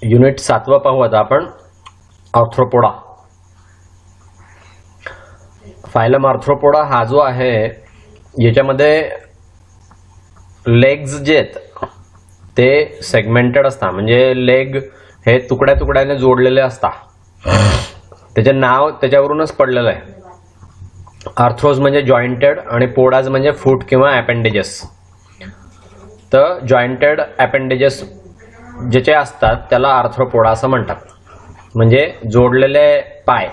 Unit 7 पाहू आता आपण. आर्थ्रोपोडा. फायलम आर्थ्रोपोडा हा जो आहे याच्यामध्ये लेग्स जे आहेत ते सेगमेंटेड असतात, म्हणजे लेग हे तुकड्या तुकड्याने जोडलेले असतात. त्याचे नाव त्याच्यावरूनच पडलेलं आहे. आर्थ्रोज म्हणजे जॉइंटेड आणि पोडाज म्हणजे फूट किंवा अपेंडेजेस. तर जॉइंटेड अपेंडेजेस ज्याचे असतात त्याला आर्थ्रोपोडा असं म्हणतात, म्हणजे जोडलेले पाय.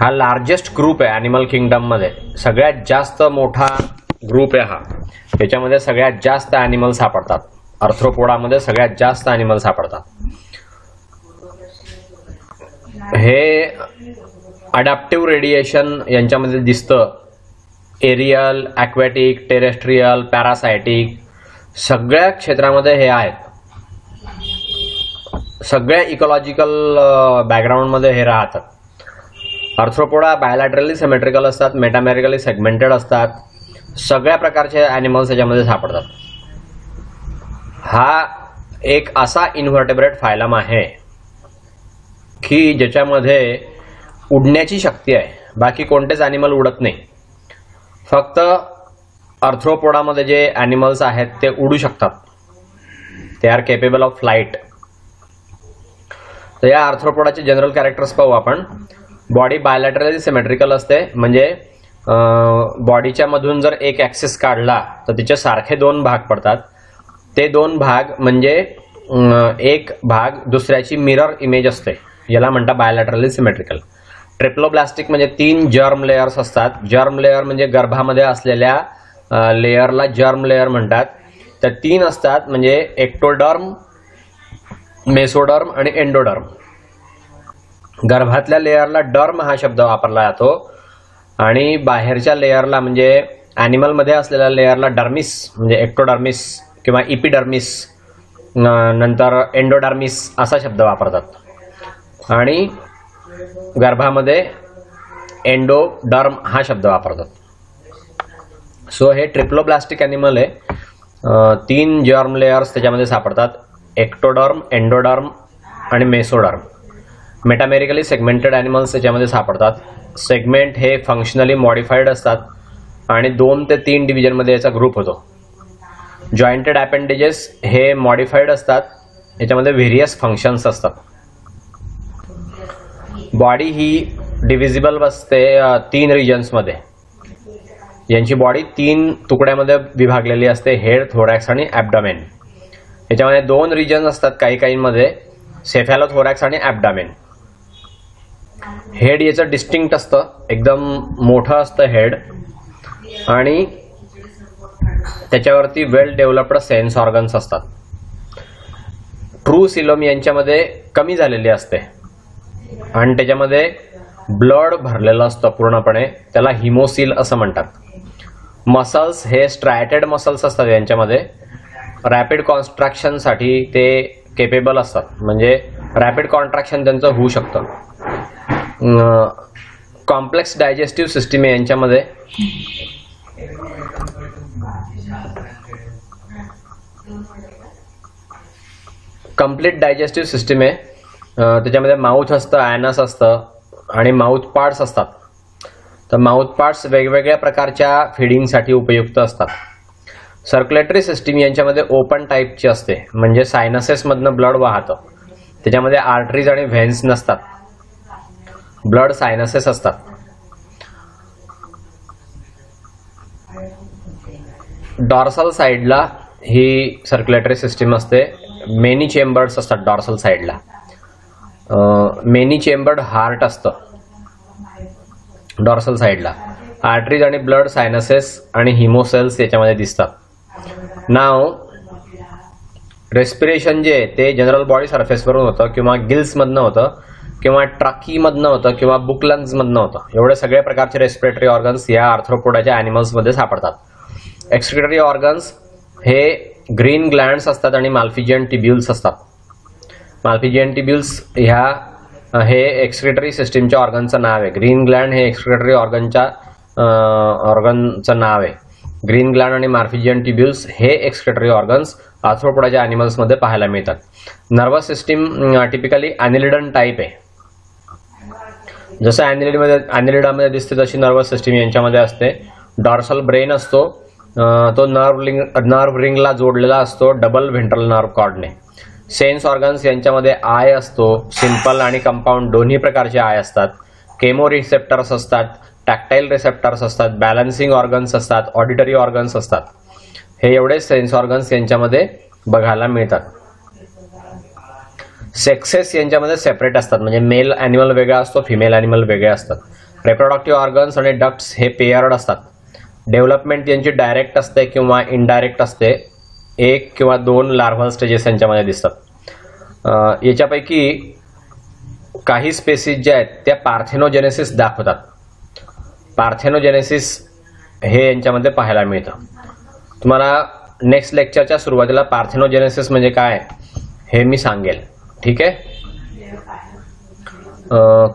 हा लार्जेस्ट ग्रुप आहे ॲनिमल किंगडम मध्ये. सगळ्यात जास्त मोठा ग्रुप आहे हा. त्याच्यामध्ये सगळ्यात जास्त ॲनिमल सापडतात. आर्थ्रोपोडामध्ये सगळ्यात जास्त ॲनिमल सापडतात. हे अडॅप्टिव्ह रेडिएशन यांच्यामध्ये दिसतं. एरियल, ॲक्वॅटिक, टेरेस्ट्रियल, पॅरासायटिक सगळ्या क्षेत्रामध्ये हे आहेत. सगळ्या इकॉलॉजिकल बॅकग्राऊंडमध्ये हे राहतात. आर्थ्रोपोडा बायलॅटरली सिमेट्रिकल असतात, मेटामेरिकली सेगमेंटेड असतात. सगळ्या प्रकारचे ॲनिमल्स याच्यामध्ये सापडतात. हा एक असा इन्व्हर्टेब्रेट फायलम आहे की ज्याच्यामध्ये उडण्याची शक्ती आहे. बाकी कोणतेच ॲनिमल उडत नाही. फक्त आर्थ्रोपोडामध्ये जे ॲनिमल्स आहेत ते उडू शकतात. ते आर केपेबल ऑफ फ्लाईट. तर या आर्थ्रोपोडाचे जनरल कॅरेक्टर्स पाहू आपण. बॉडी बायलॅटरली सिमेट्रिकल असते, म्हणजे बॉडीच्या मधून जर एक ॲक्सिस काढला तर तिचे सारखे दोन भाग पडतात. ते दोन भाग म्हणजे एक भाग दुसऱ्याची मिरर इमेज असते, याला म्हणतात बायलॅटरली सिमेट्रिकल. ट्रिप्लोब्लास्टिक म्हणजे 3 जर्म लेयर्स असतात. जर्म लेयर म्हणजे गर्भामध्ये असलेल्या लेयरला जर्म लेयर म्हणतात. तर 3 असतात, म्हणजे एक्टोडर्म, मेसोडर्म आणि एंडोडर्म. गर्भातल्या लेयरला डर्म हा शब्द वापरला जातो आणि बाहेरच्या लेयरला म्हणजे ॲनिमलमध्ये असलेल्या लेयरला डर्मिस म्हणजे एक्टोडर्मिस किंवा इपिडर्मिस, नंतर एंडोडर्मिस असा शब्द वापरतात. आणि गर्भामध्ये एंडोडर्म हा शब्द वापरतात. सो हे ट्रिप्लोब्लास्टिक ॲनिमल आहे. 3 जर्म लेयर्स त्याच्यामध्ये सापडतात. एक्टोडर्म, एंडोडर्म आणि मेसोडर्म. मेटामेरिकली सेगमेंटेड ॲनिमल्स त्याच्यामध्ये सापडतात. सेगमेंट हे फंक्शनली मॉडिफाईड असतात आणि 2 ते 3 डिव्हिजनमध्ये याचा ग्रुप होतो. जॉइंटेड अपेंडेजेस हे मॉडिफाईड असतात. याच्यामध्ये व्हेरियस फंक्शन्स असतात. बॉडी ही डिव्हिजिबल असते 3 रिजन्समध्ये. यांची बॉडी 3 तुकड्यामध्ये विभागलेली असते, हेड, थोरॅक्स आणि ॲब्डॉमेन. याच्यामध्ये 2 रिजन असतात काही काहींमध्ये, सेफॅलोथोरॅक्स आणि ॲब्डॉमेन. हेड याचं डिस्टिंक्ट असतं, एकदम मोठं असतं हेड, आणि त्याच्यावरती वेल डेव्हलप्ड सेन्स ऑर्गन्स असतात. ट्रू सिलोम यांच्यामध्ये कमी झालेली असते आणि त्याच्यामध्ये ब्लड भरलेलं असतं पूर्णपणे. त्याला हिमोसिल असं म्हणतात. मसल्स हे स्ट्रायटेड मसल्स असतात यांच्यामध्ये. रॅपिड कॉन्स्ट्रक्शनसाठी ते केपेबल असतात, म्हणजे रॅपिड कॉन्ट्रॅक्शन त्यांचं होऊ शकतं. कॉम्प्लेक्स डायजेस्टिव्ह सिस्टीम आहे यांच्यामध्ये. कंप्लीट डायजेस्टिव्ह सिस्टीम आहे. त्याच्यामध्ये माउथ असतं, ॲनस असतं आणि माउथ पार्ट्स असतात. तर माउथ पार्ट्स वेगवेगळ्या प्रकारच्या फीडिंगसाठी उपयुक्त असतात. सर्क्युलेटरी सिस्टीम यांच्यामध्ये ओपन टाईपची असते, म्हणजे सायनसेसमधनं ब्लड वाहतं. त्याच्यामध्ये आर्टरीज आणि व्हेन्स नसतात, ब्लड सायनसेस असतात. डॉर्सल साईडला ही सर्क्युलेटरी सिस्टीम असते. मेनी चेंबर्स असतात डॉर्सल साईडला. मेनी चेंबर्ड हार्ट असतं डॉर्सल साईडला. आर्टरीज आणि ब्लड, सायनसेस आणि हिमोसेल्स याच्यामध्ये दिसतात. नाव रेस्पिरेशन जे ते जनरल बॉडी सरफेसवरून होतं, किंवा गिल्समधनं होतं, किंवा ट्राकीमधनं होतं, किंवा बुक लंग्समधनं होतं. एवढे सगळे प्रकारचे रेस्पिरेटरी ऑर्गन्स या आर्थ्रोपोडाच्या ॲनिमल्समध्ये सापडतात. एक्सक्रिटरी ऑर्गन्स हे ग्रीन ग्लँड्स असतात आणि माल्फिजियन टिब्युल्स असतात. माल्फिजियन टिब्युल्स ह्या हे एक्सक्रिटरी सिस्टीमच्या ऑर्गनचं नाव आहे. ग्रीन ग्लँड हे एक्सक्रिटरी ऑर्गनचं नाव आहे. ग्रीन ग्लँड आणि मार्फिजियन ट्युब्युल्स हे एक्सक्रिटरी ऑर्गन्स आर्थ्रोपोडाच्या ॲनिमल्समध्ये पाहायला मिळतात. नर्वस सिस्टीम टिपिकली ॲनिलिडन टाईप आहे. जसं ॲनिलिडामध्ये दिसते तशी नर्वस सिस्टीम यांच्यामध्ये असते. डॉर्सल ब्रेन असतो, तो नर्व रिंगला जोडलेला असतो डबल व्हेंट्रल नर्व कॉर्डने. सेन्स ऑर्गन्स यांच्यामध्ये आय असतो. सिंपल आणि कंपाऊंड दोन्ही प्रकारचे आय असतात. केमो रिसेप्टर्स असतात, टॅक्टाईल रिसेप्टर्स असतात, बॅलन्सिंग ऑर्गन्स असतात, ऑडिटरी ऑर्गन्स असतात. हे एवढे सेन्स ऑर्गन्स यांच्यामध्ये बघायला मिळतात. सेक्सेस यांच्यामध्ये सेपरेट असतात, म्हणजे मेल ॲनिमल वेगळा असतो, फिमेल ॲनिमल वेगळे असतात. रिप्रोडक्टिव्ह ऑर्गन्स आणि डक्ट्स हे पेयर्ड असतात. डेव्हलपमेंट यांची डायरेक्ट असते किंवा इनडायरेक्ट असते. 1 किंवा 2 लार्व्हल स्टेजेस यांच्यामध्ये दिसतात. याच्यापैकी काही स्पेसीज ज्या आहेत त्या पार्थेनोजेनेसिस दाखवतात. पार्थेनोजेनेसिस हे यांच्यामध्ये पाहायला मिळतं. तुम्हाला नेक्स्ट लेक्चरच्या सुरुवातीला पार्थेनोजेनेसिस म्हणजे काय हे मी सांगेल. ठीक आहे,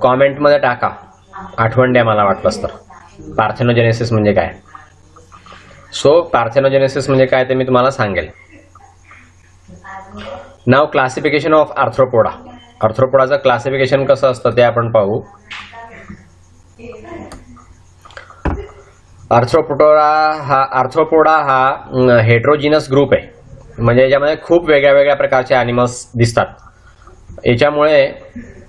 कॉमेंटमध्ये टाका, आठवण द्या मला वाटलंच तर पार्थेनोजेनेसिस म्हणजे काय. सो पार्थेनोजेनेसिस म्हणजे काय ते मी तुम्हाला सांगेल. नाव क्लासिफिकेशन ऑफ आर्थ्रोपोडा. आर्थ्रोपोडाचं क्लासिफिकेशन कसं असतं ते आपण पाहू. आर्थ्रोपोडा हा हेट्रोजिनस ग्रुप आहे, म्हणजे याच्यामध्ये खूप वेगळ्या वेगळ्या प्रकारचे ॲनिमल्स दिसतात. याच्यामुळे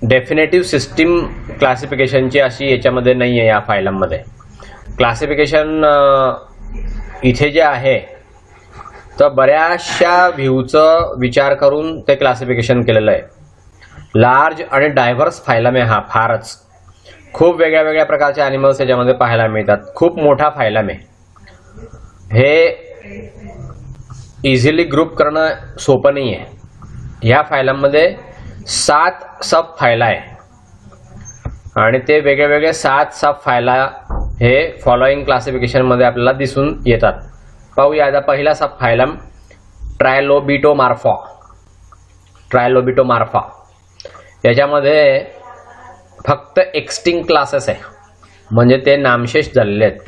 डेफिनेटिव्ह सिस्टीम क्लासिफिकेशनची अशी याच्यामध्ये नाही आहे. या फायलममध्ये क्लासिफिकेशन इथे जे आहे तर बऱ्याचशा व्ह्यूचं विचार करून ते क्लासिफिकेशन केलेलं आहे. लार्ज आणि डायव्हर्स फायलम आहे हा, फारच खूप वेगळ्या वेगळ्या प्रकारचे ॲनिमल्स याच्यामध्ये पाहायला मिळतात. खूप मोठा फायलम आहे. हे इझिली ग्रुप करणं सोपं नाही आहे. ह्या फायलममध्ये 7 सब फायला आहे आणि ते वेगळे वेगळे 7 सब फायला हे फॉलोइंग क्लासिफिकेशनमध्ये आपल्याला दिसून येतात. पाहूया. आता पहिला सब फायलम ट्रायलोबिटोमार्फा. ट्रायलोबिटोमार्फा याच्यामध्ये फक्त एक्स्टिंक्ट क्लासेस आहे, म्हणजे ते नामशेष झालेले आहेत.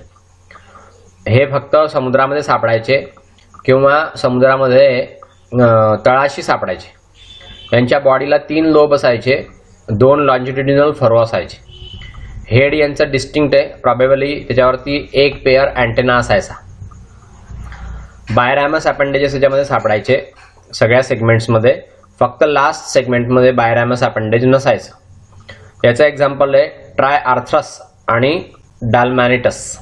हे फक्त समुद्रामध्ये सापडायचे किंवा समुद्रामध्ये तळाशी सापडायचे. यांच्या बॉडीला 3 लोब असायचे, 2 लॉन्जिट्युडिनल फरो असायचे. हेड यांचं डिस्टिंक्ट आहे, प्रॉबेबली त्याच्यावरती 1 पेअर अँटेना असायचा. बायरॅमस अपेंडेजेस याच्यामध्ये सापडायचे सगळ्या सेगमेंट्समध्ये, फक्त लास्ट सेगमेंटमध्ये बायरॅमस अपेंडेज नसायचं. याचं एक्झाम्पल आहे ट्रायआर्थ्रस आणि डाल्मॅनिटस.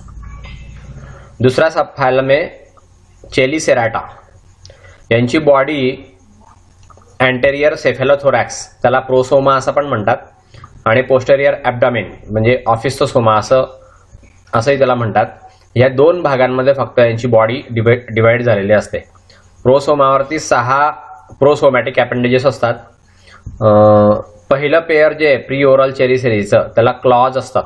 दुसरा सब फायलम आहे चेलिसेराटा. यांची बॉडी अँटेरियर सेफेलोथोरॅक्स, त्याला प्रोसोमा असं पण म्हणतात, आणि पोस्टेरियर ॲब्डॉमेन म्हणजे ऑफिस्थोसोमा असंही त्याला म्हणतात. या 2 भागांमध्ये फक्त यांची बॉडी डिवाइड झालेली असते. प्रोसोमावरती 6 प्रोसोमॅटिक अपेंडेजेस असतात. पहिलं पेअर जे प्री ओरल चेरिसेरीचं त्याला क्लॉज असतात.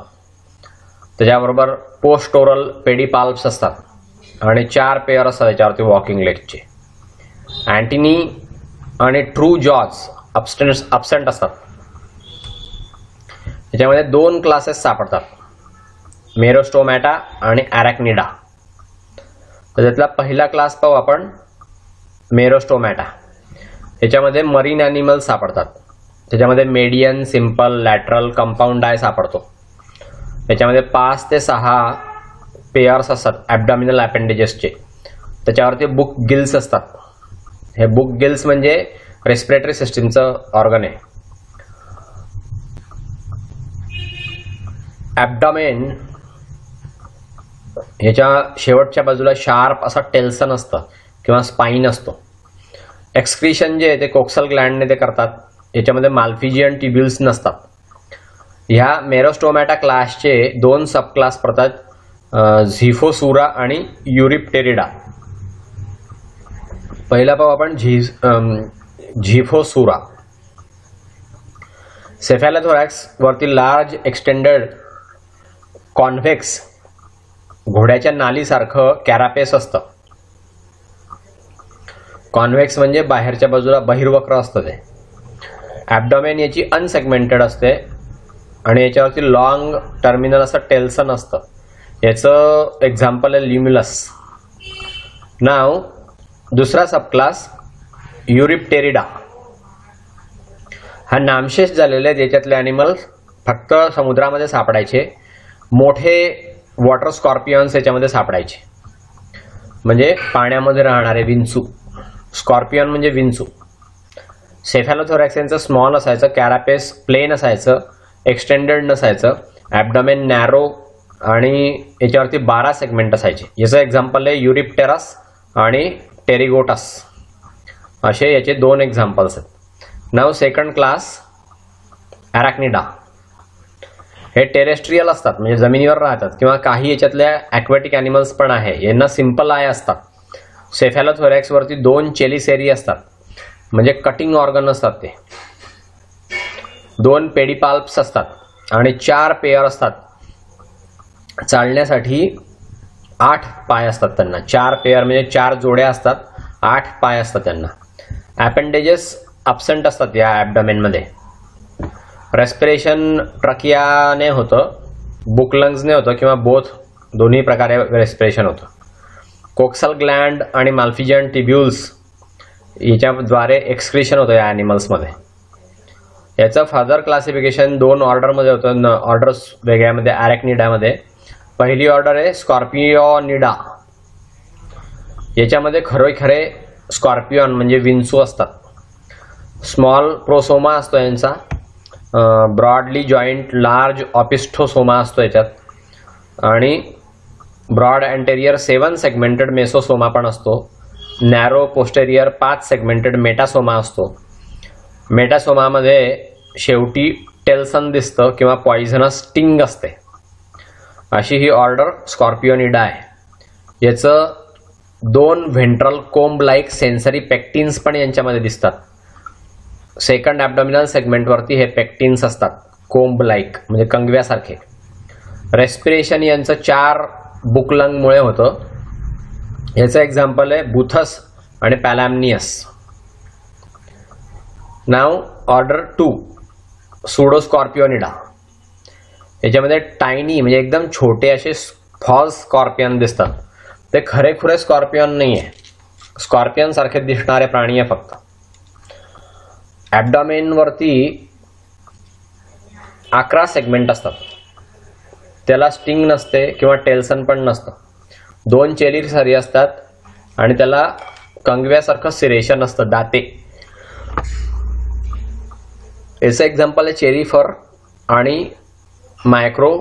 त्याच्याबरोबर पोस्ट ओरल पेडिपाल्प्स असतात आणि 4 पेअर असतात त्याच्यावरती वॉकिंग लेगचे. अँटिनी आणि ट्रू जॉज अब्सेंट असतात. याच्यामध्ये 2 क्लासेस सापडतात, मेरोस्टोमॅटा आणि अरॅक्निडा. तर त्यातला पहिला क्लास पाहू आपण, मेरोस्टोमॅटा. याच्यामध्ये मरीन ॲनिमल्स सापडतात. त्याच्यामध्ये median, simple, lateral, compound I सापडतो. याच्यामध्ये 5 ते 6 पेअर्स असतात ॲब्डॉमिनल अपेंडेजेसचे. त्याच्यावरती बुक गिल्स असतात. हे बुक गिल्स म्हणजे रेस्पिरेटरी सिस्टीमचं ऑर्गन आहे. ॲब्डॉमेन ह्याच्या शेवटच्या बाजूला शार्प असा टेल्सन असतं किंवा स्पाईन असतो. एक्सक्रीशन जे आहे ते कोक्सल ग्लँडने ते करतात. याच्यामध्ये माल्फिजियन ट्युब्युल्स नसतात. ह्या मेरोस्टोमॅटा क्लासचे 2 सब क्लास पडतात, झिफोसुरा आणि युरिप्टेरिडा. पहिला पाहू आपण झिफोसुरा. सेफॅलोथोरॅक्स वरती लार्ज एक्सटेंडेड कॉन्व्हेक्स घोड्याच्या नालीसारखं कॅरापेस असतं. कॉन्व्हेक्स म्हणजे बाहेरच्या बाजूला बहिर्वक्र असतं ते. ॲब्डॉमेन याची अनसेगमेंटेड असते आणि याच्यावरती लॉंग टर्मिनल असं टेल्सन असतं. याचं एक्झाम्पल आहे ल्युमिनस. नाव दुसरा सबक्लास युरिप्टेरिडा. हा नामशेष झालेले आहेत. याच्यातले ॲनिमल्स फक्त समुद्रामध्ये सापडायचे. मोठे वॉटर स्कॉर्पियन्स याच्यामध्ये सापडायचे, म्हणजे पाण्यामध्ये राहणारे विंचू. स्कॉर्पियन म्हणजे विंचू. सेफॅलोथोरॅक्स यांचं स्मॉल असायचं, कॅरापेस प्लेन असायचं, एक्सटेंडेड नसायचं, ॲबडोमेन नॅरो आणि याच्यावरती 12 सेगमेंट असायचे. याचं एक्झाम्पल आहे युरिप्टेरस आणि टेरिगोटस. असे याचे 2 एक्झाम्पल्स आहेत. नाव सेकंड क्लास ॲराक्निडा. हे टेरेस्ट्रियल असतात, म्हणजे जमिनीवर राहतात, किंवा काही याच्यातल्या ॲक्वॅटिक ॲनिमल्स पण आहे. यांना सिम्पल आय असतात. सेफॅलोथोरॅक्सवरती 2 चेलिसेरी असतात, म्हणजे कटिंग ऑर्गन असतात ते. 2 पेडिपाल्प्स असतात आणि 4 पेयर असतात. चालण्यासाठी 8 पाय असतात त्यांना. 4 पेयर म्हणजे 4 जोड्या असतात, 8 पाय असतात त्यांना. ॲपेंडेजेस अब्सेंट असतात या ॲबडोमेनमध्ये. रेस्पिरेशन ट्रकियाने होतं, बुक लंग्सने होतं, किंवा बोथ दोन्ही प्रकारे रेस्पिरेशन होतं. कोक्सल ग्लँड आणि माल्फिजन टिब्युल्स याच्याद्वारे एक्सक्रिशन होतं या ॲनिमल्समध्ये. याचं फर्दर क्लासिफिकेशन 2 ऑर्डरमध्ये होतं. ऑर्डर्स वेगळ्यामध्ये ॲरेक्निडामध्ये. पहिली ऑर्डर आहे स्कॉर्पिओनिडा. याच्यामध्ये खरोखरे स्कॉर्पिओन म्हणजे विंचू असतात. स्मॉल प्रोसोमा असतो यांचा. ब्रॉडली जॉईंट लार्ज ऑपिस्टोसोमा असतो याच्यात. आणि ब्रॉड अँटेरियर 7 सेगमेंटेड मेसोसोमा पण असतो. नॅरो पोस्टेरियर 5 सेगमेंटेड मेटासोमा असतो. मेटासोमामध्ये शेवटी टेल्सन दिसतं किंवा पॉइझनस स्टिंग असते. अशी ही ऑर्डर स्कॉर्पिओनिडा आहे. याचं 2 व्हेंट्रल कोंब लाईक सेन्सरी पेक्टिन्स पण यांच्यामध्ये दिसतात. सेकंड ॲबडोमिनल सेगमेंटवरती हे पेक्टिन्स असतात, कोंब लाईक म्हणजे कंगव्यासारखे. रेस्पिरेशन यांचं 4 बुकलंगमुळे होतं. याचं एक्झाम्पल आहे बुथस आणि पॅलॅमनियस. नाव ऑर्डर 2 सुडोस्कॉर्पिओनिडा. याच्यामध्ये टायनी म्हणजे एकदम छोटे असे फॉल्स स्कॉर्पियन दिसतात. ते खरेखुरे स्कॉर्पियन नाही आहे, स्कॉर्पियन सारखे दिसणारे प्राणी आहे फक्त. ॲबडोमेनवरती 11 सेगमेंट असतात. त्याला स्टिंग नसते किंवा टेल्सन पण नसतं. 2 चेलिसरी असतात आणि त्याला कंगव्यासारखं सिरेशन असतं, दाते. याचं एक्झाम्पल आहे चेरीफर आणि मायक्रो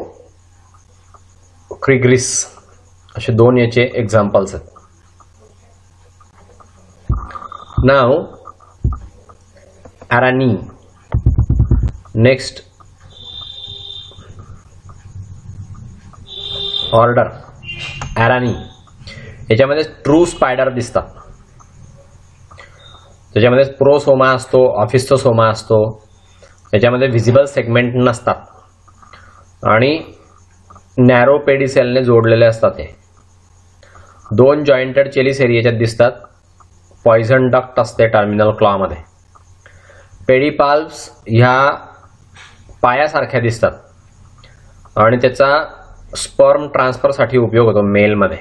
क्रिग्रिस. असे 2 याचे एक्झाम्पल्स आहेत. नाव ॲरानी. Next order Araneae. याच्यामध्ये ट्रू स्पायडर दिसतात. त्याच्यामध्ये प्रोसोमा असतो, ऑफिस्थोसोमा असतो. याच्यामध्ये व्हिजिबल सेगमेंट नसतात आणि नॅरो पेडिसेलने जोडलेले असतात. हे 2 जॉईंटेड चेलिसेरी याच्यात दिसतात. पॉइझन डक्ट असते टर्मिनल क्लॉमध्ये. पेडिपाल्प्स ह्या पायासारख्या दिसतात आणि त्याचा स्पर्म ट्रान्सफरसाठी उपयोग होतो मेलमध्ये.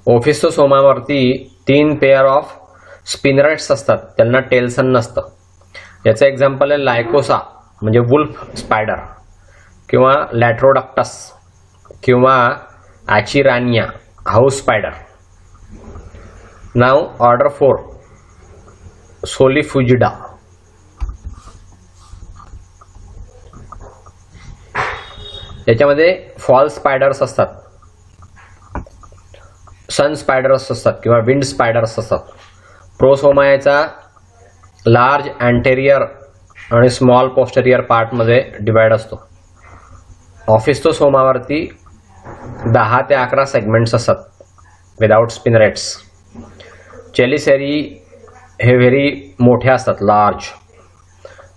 ओफिस्थोसोमावरती 3 पेअर ऑफ स्पिनरेट्स असतात, त्यांना टेल्सन नसतं. याचं एक्झाम्पल आहे लायकोसा म्हणजे वुल्फ स्पायडर, किंवा लॅट्रोडक्टस, किंवा ॲचिरानिया हाऊस स्पायडर. नाव ऑर्डर 4 सोलिफुजिडा. याच्यामध्ये फॉल स्पायडर्स असतात, सन स्पायडर्स असतात किंवा विंड स्पायडर्स असतात. प्रोसोमायाचा लार्ज अँटेरियर आणि स्मॉल पोस्टेरियर पार्टमध्ये डिवाइड असतो. ऑफिस्थोसोमावरती 10 ते 11 सेगमेंट्स असतात विदाउट स्पिनरेट्स. चेलिसेरी हे व्हेरी मोठे असतात, लार्ज,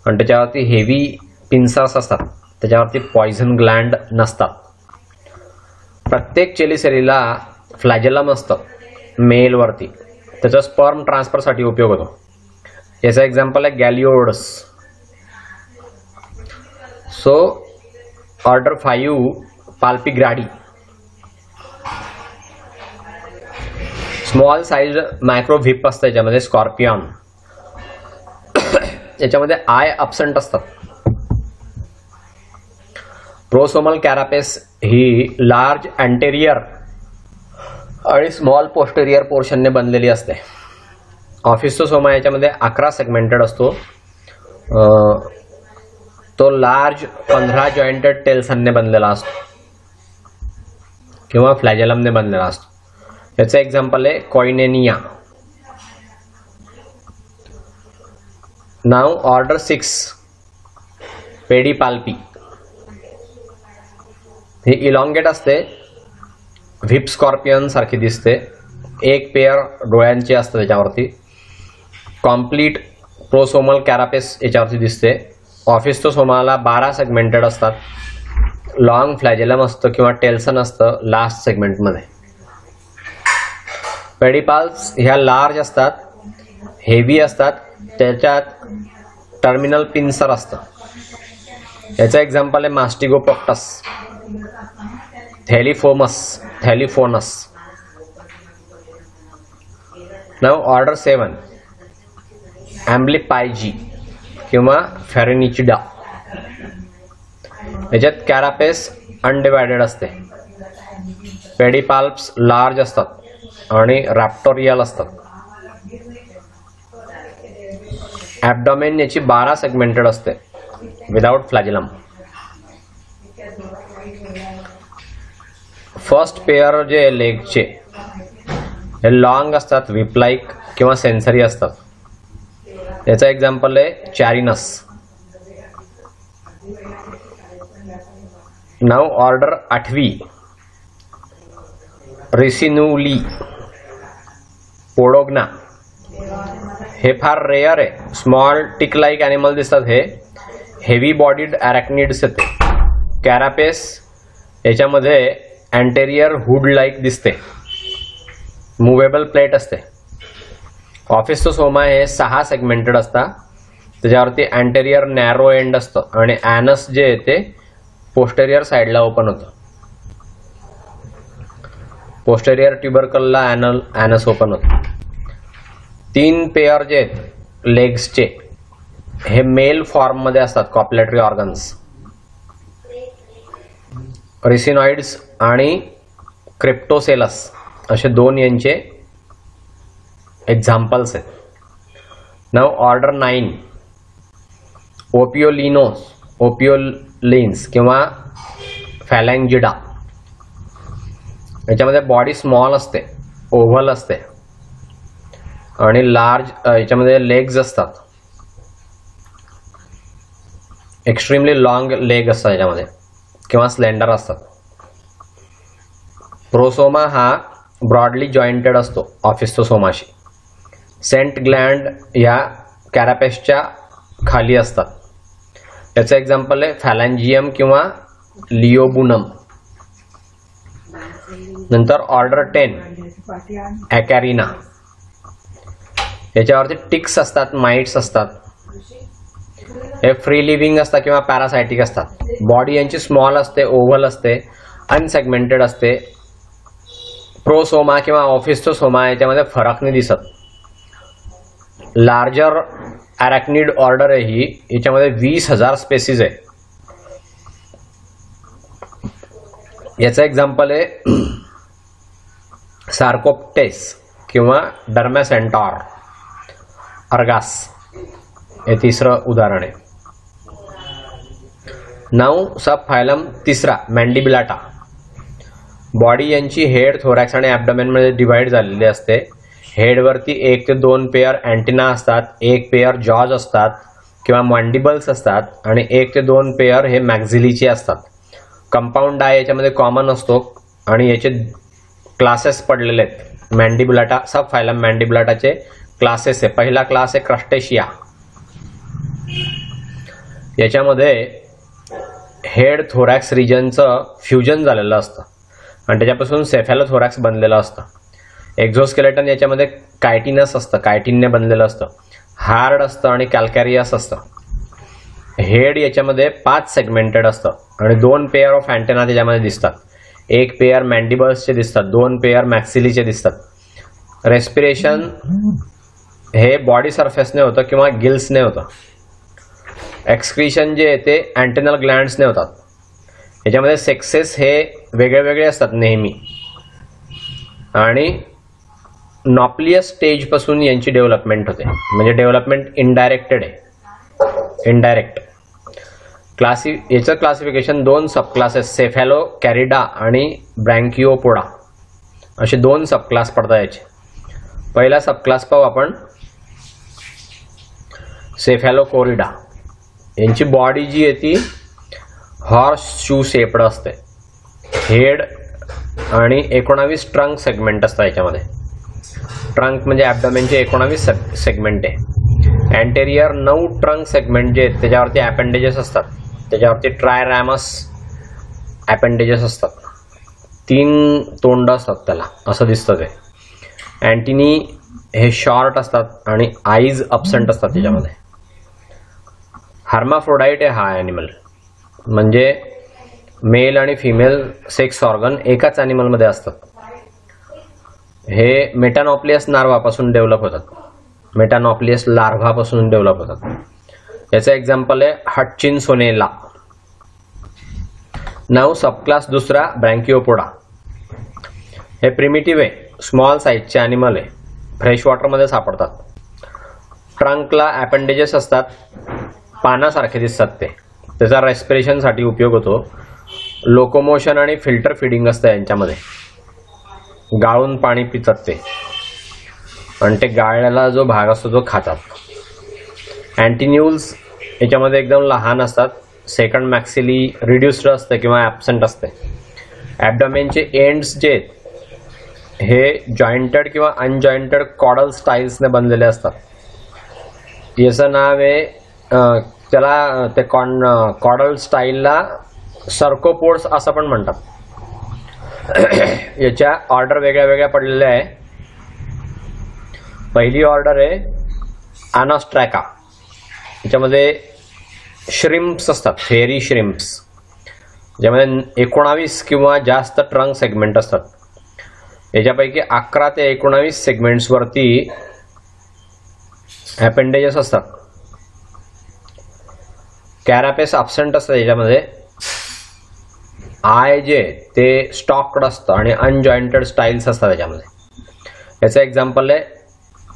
आणि त्याच्यावरती हेवी पिन्सर्स असतात. त्याच्यावरती पॉइझन ग्लँड नसतात. प्रत्येक चेलिसेरीला फ्लॅजेलम असतं मेलवरती. त्याचा स्पर्म ट्रान्सफरसाठी उपयोग होतो. याचा एक्झाम्पल आहे Galeodes. So order 5 Palpigradi, small size micro whip असतं याच्यामध्ये. स्कॉर्पियन, याच्यामध्ये आय अब्सेंट असतात. प्रोसोमल कॅरापेस ही लार्ज अँटेरियर आणि स्मॉल पोस्टेरियर पोर्शनने बनलेली असते. ऑफिस्थोसोमा याच्यामध्ये 11 सेगमेंटेड असतो. तो लार्ज 15 जॉइंटेड टेल्सनने बनलेला असतो किंवा फ्लॅजेलमने बनलेला असतो. याचं एक्झाम्पल आहे कॉइनेनिया. नाव ऑर्डर 6 पेडिपाल्पी. ही इलॉंगेट असते, व्हिप स्कॉर्पियन सारखी दिसते. एक पेअर डोळ्यांची असतं त्याच्यावरती. कॉम्प्लीट प्रोसोमल कॅरापेस याच्यावरती दिसते. ऑफिस्थोसोमाला 12 सेगमेंटेड असतात. लॉंग फ्लॅजेलम असतं किंवा टेल्सन असतं लास्ट सेगमेंटमध्ये. पेडिपाल्स ह्या लार्ज असतात, हेवी असतात, त्याच्यात टर्मिनल पिन्सर असतं. याचं एक्झाम्पल आहे मास्टिगोपोक्टस, थॅलिफोनस. नाव ऑर्डर 7 ॲम्ब्लिपायजी किंवा फेरेनिचिडा. याच्यात कॅरापेस अनडिवायडेड असते. पेडिपाल्प्स लार्ज असतात आणि रॅप्टोरियल असतात. ॲब्डोमेन याची 12 सेगमेंटेड असते विदाउट फ्लॅजिलम. फर्स्ट पेअर जे लेगचे हे लॉंग असतात, व्हिप लाईक किंवा सेन्सरी असतात. याचं एक्झाम्पल आहे चॅरिनस. नाव ऑर्डर 8 रिसिनुली पोडोग्ना. हे फार रेअर आहे. स्मॉल टिक लाईक ॲनिमल दिसतात. हे हेवी बॉडीड अरॅक्निड्स येते. कॅरापेस याच्यामध्ये अँटेरियर हुड लाईक दिसते. मुवेबल प्लेट असते. ऑफिस्थोसोमा हे 6 सेगमेंटेड असतात. त्याच्यावरती अँटेरियर नॅरो एंड असतं आणि ॲनस जे आहे ते पोस्टेरियर साईडला ओपन होतं. पोस्टेरियर ट्युबरकलला ॲनस ओपन होतं. 3 पेअर जे आहेत लेग्सचे हे मेल फॉर्ममध्ये असतात. कॉपलेटरी ऑर्गन्स, रिसिनॉइड्स आणि क्रिप्टोसेलस असे 2 यांचे एक्झाम्पल्स आहेत. नाव ऑर्डर 9 ओपिओलिन्स किंवा फॅलॅंजिडा. याच्यामध्ये बॉडी स्मॉल असते, ओव्हल असते आणि लार्ज याच्यामध्ये लेग्स असतात. एक्स्ट्रीमली लॉंग लेग असतात याच्यामध्ये किंवा स्लेंडर असतात. प्रोसोमा हा ब्रॉडली जॉइंटेड असतो ऑफिस्थोसोमाशी. सेंट ग्लँड या कॅरापेसच्या खाली असतात. याचं एक्झाम्पल आहे फॅलॅंजियम किंवा लिओबुनम. नंतर ऑर्डर 10 ॲकॅरिना. याच्यावरती टिक्स असतात, माइट्स असतात. हे फ्री लिव्हिंग असतात किंवा पॅरासायटिक असतात. बॉडी यांची स्मॉल असते, ओव्हल असते, अनसेगमेंटेड असते. प्रोसोमा किंवा ऑफिस्थोसोमा याच्यामध्ये फरक नाही दिसत. लार्जर अरॅक्निड ऑर्डर आहे ही. याच्यामध्ये 20,000 स्पेसीज आहे. याचं एक्झाम्पल आहे सार्कोप्टेस किंवा डर्मॅसेंटॉर, अर्गास. हे तिसरं उदाहरण आहे. नाव सब फायलम 3 मॅन्डिबिलाटा. बॉडी यांची हेड, थोरॅक्स आणि ॲब्डोमेनमध्ये डिवाइड झालेली असते. हेडवरती 1 ते 2 पेअर अँटिना असतात, 1 पेअर जॉज असतात किंवा मॅन्डिबल्स असतात आणि 1 ते 2 पेअर हे मॅक्झिलीचे असतात. कंपाऊंड आय याच्यामध्ये कॉमन असतो आणि याचे क्लासेस पडलेले आहेत. मॅन्डिबुलाटा, सब फायलम मॅन्डिबुलाटाचे क्लासेस आहे. पहिला क्लास आहे क्रस्टेशिया. याच्यामध्ये हेड थोरॅक्स रिजनचं फ्युजन झालेलं असतं आणि त्याच्यापासून सेफॅलोथोरॅक्स बनलेलं असतं. एक्झोस्केलेटन याच्यामध्ये कायटिनस असतं, कायटिनने बनलेलं असतं. हार्ड असतं आणि कॅल्कॅरियस असतं. हेड याच्यामध्ये 5 सेगमेंटेड असतं आणि 2 पेअर ऑफ अँटेना त्याच्यामध्ये दिसतात. एक पेअर मॅन्डिबल्सचे दिसतात, 2 पेअर मॅक्सिलीचे दिसतात. रेस्पिरेशन हे बॉडी सरफेसने होतं किंवा गिल्सने होतं. एक्सक्रीशन जे आहे ते अँटेनल ग्लँड्सने होतात. याच्यामध्ये सेक्सेस हे वेगळे वेगळे असतात नेहमी आणि नॉप्लियस स्टेज पासून यांची डेव्हलपमेंट होते. म्हणजे डेव्हलपमेंट इनडायरेक्टेड आहे. इनडायरेक्ट याचं क्लासिफिकेशन 2 सब क्लासेस सेफॅलो कॅरिडा आणि ब्रँकिओपोडा असे 2 सब क्लास पडतात याचे. पहिला सब क्लास पाहू आपण सेफॅलोकोरिडा. यांची बॉडी जी आहे ती हॉर्स शू शेप्ड असते. हेड आणि 19 ट्रंक सेगमेंट असतात याच्यामध्ये. ट्रंक म्हणजे ॲब्डोमेनचे 19 सेगमेंट आहे. अँटेरियर 9 ट्रंक सेगमेंट जे आहेत त्याच्यावरती ॲपेंडेजेस असतात. त्याच्यावरती ट्रायरॅमस ॲपेंडेजेस असतात. 3 तोंड असतात त्याला, असं दिसतं ते. अँटिनी हे शॉर्ट असतात आणि आईज अब्सेंट असतात त्याच्यामध्ये. हर्माफ्रोडाईट आहे हा ॲनिमल. म्हणजे मेल आणि फिमेल सेक्स ऑर्गन एकाच ॲनिमलमध्ये असतात. हे मेटानॉप्लियस लार्वापासून डेव्हलप होतात. मेटानॉप्लियस लार्व्हापासून डेव्हलप होतात. याचं एक्झाम्पल आहे हटचिन्सोनेला. नाव सबक्लास दुसरा ब्रँकिओपोडा. हे प्रिमिटिव्ह आहे, स्मॉल साईजचे ॲनिमल आहे. फ्रेश वॉटरमध्ये सापडतात. ट्रंकला ॲपेंडेजेस असतात, पानासारखे दिसतात ते. त्याचा रेस्पिरेशनसाठी उपयोग होतो. लोकोमोशन आणि फिल्टर फिडिंग असतं यांच्यामध्ये. गाळून पाणी पितात ते आणि ते गाळलेला जो भाग असतो तो खातात. अँटिन्यूल्स याच्यामध्ये एकदम लहान असतात. सेकंड मॅक्सिली रिड्युस्ड असते किंवा ॲब्सेंट असते. ॲब्डोमेनचे एंड्स जे आहेत हे जॉईंटेड किंवा अनजॉईंटेड कॉडल स्टाईल्सने बनलेले असतात. याचं नाव आहे त्याला ते कॉडल स्टाईलला सर्कोपोड्स असं पण म्हणतात. याच्या ऑर्डर वेगळ्या वेगळ्या पडलेल्या आहे. पहिली ऑर्डर आहे अनॉस्ट्रॅका. याच्यामध्ये श्रिम्प्स असतात, फेरी श्रिम्प्स, ज्यामध्ये 19 किंवा जास्त ट्रंक सेगमेंट असतात. याच्यापैकी 11 ते 19 सेगमेंट्सवरती ॲपेंडेजेस असतात. कॅरापेस अब्सेंट असतं याच्यामध्ये. आय जे ते स्टॉक्ड असतं आणि अनजॉईंटेड स्टाईल्स असतात त्याच्यामध्ये. याचं एक्झाम्पल आहे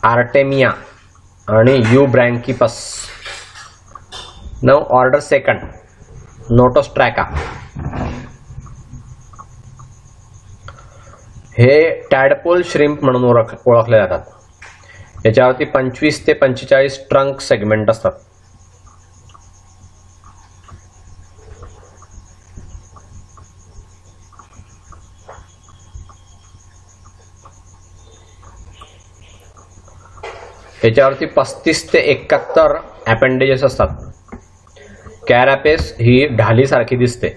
आर्टेमिया आणि युब्रँकिपस. नाव ऑर्डर सेकंड नोटोस्ट्रॅका. हे टॅडपोल श्रिम्प म्हणून ओळखले जातात. याच्यावरती 25 ते 45 ट्रंक सेगमेंट असतात. याच्यावरती 35 ते 71 ॲपेंडेजेस असतात. कॅरापेस ही ढालीसारखी दिसते.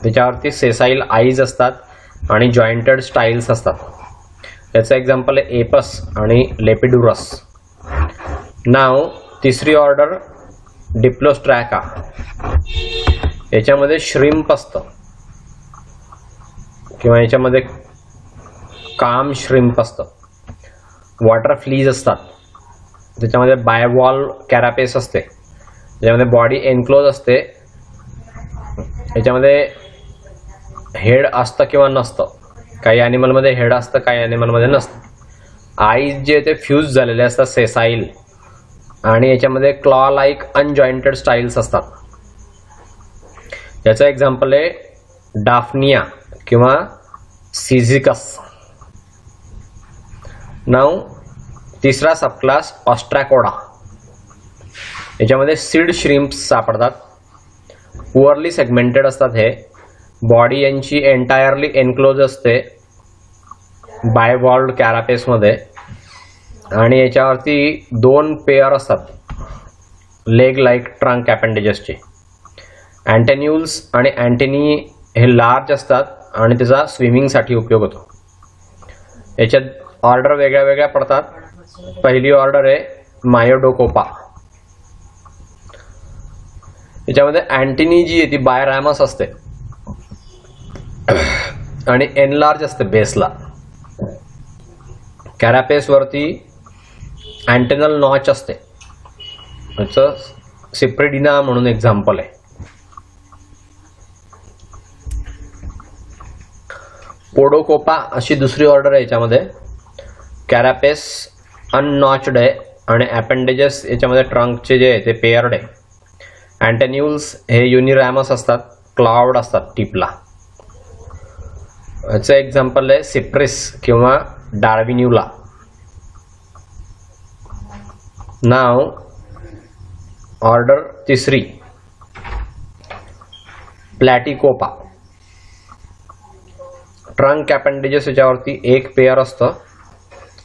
त्याच्यावरती सेसाईल आईज असतात आणि जॉईंटेड स्टाईल्स असतात. याचं एक्झाम्पल आहे एपस आणि लेपिडुरस. नाव तिसरी ऑर्डर डिप्लोस्ट्रॅका. याच्यामध्ये श्रिम्प असतं किंवा याच्यामध्ये काम श्रिम्प असतं. वॉटर फ्लीज असतात. त्याच्यामध्ये बायवॉल कॅरापेस असते, ज्यामध्ये बॉडी एनक्लोज असते. याच्यामध्ये हेड असतं किंवा नसतं. काही ॲनिमलमध्ये हेड असतं, काही ॲनिमलमध्ये नसतं. आईज जे ते फ्यूज झालेले असतात, सेसाईल, आणि याच्यामध्ये क्लॉ लाईक अनजॉईंटेड स्टाईल्स असतात. याचं एक्झाम्पल आहे डाफनिया किंवा सिझिकस. नाव तिसरा सबक्लास ऑस्ट्रॅकोडा. याच्यामध्ये सीड श्रिम्प्स सापडतात. पुअरली सेगमेंटेड असतात. हे बॉडी यांची एंटायरली एनक्लोज असते बायवॉल्ड कॅरापेसमध्ये आणि याच्यावरती 2 पेअर असतात लेग लाईक ट्रंक ॲपेंडेजेसचे. अँटेन्यूल्स आणि अँटेनी हे लार्ज असतात आणि त्याचा स्विमिंगसाठी उपयोग होतो. याच्यात ऑर्डर वेगळ्या वेगळ्या पडतात. पहिली ऑर्डर आहे मायोडोकोपा. याच्यामध्ये अँटिनी जी आहे ती बायरॅमस असते आणि एनलार्ज असते बेसला. कॅरापेस वरती अँटेनल नॉच असते. याचं सिप्रेडिना म्हणून एक्झाम्पल आहे. पोडोकोपा अशी दुसरी ऑर्डर आहे. याच्यामध्ये कॅरापेस अननॉच्ड आहे आणि अपेंडेजेस याच्यामध्ये ट्रंकचे जे आहे ते पेयर्ड आहे. अँटेन्युल्स हे युनिरॅमस असतात, क्लाउड असतात टिपला. याचं एक्झाम्पल आहे सिप्रिस किंवा डार्विन्युला. नाव ऑर्डर तिसरी प्लॅटिकोपा. ट्रंक अपेंडेजेस याच्यावरती एक पेयर असतं.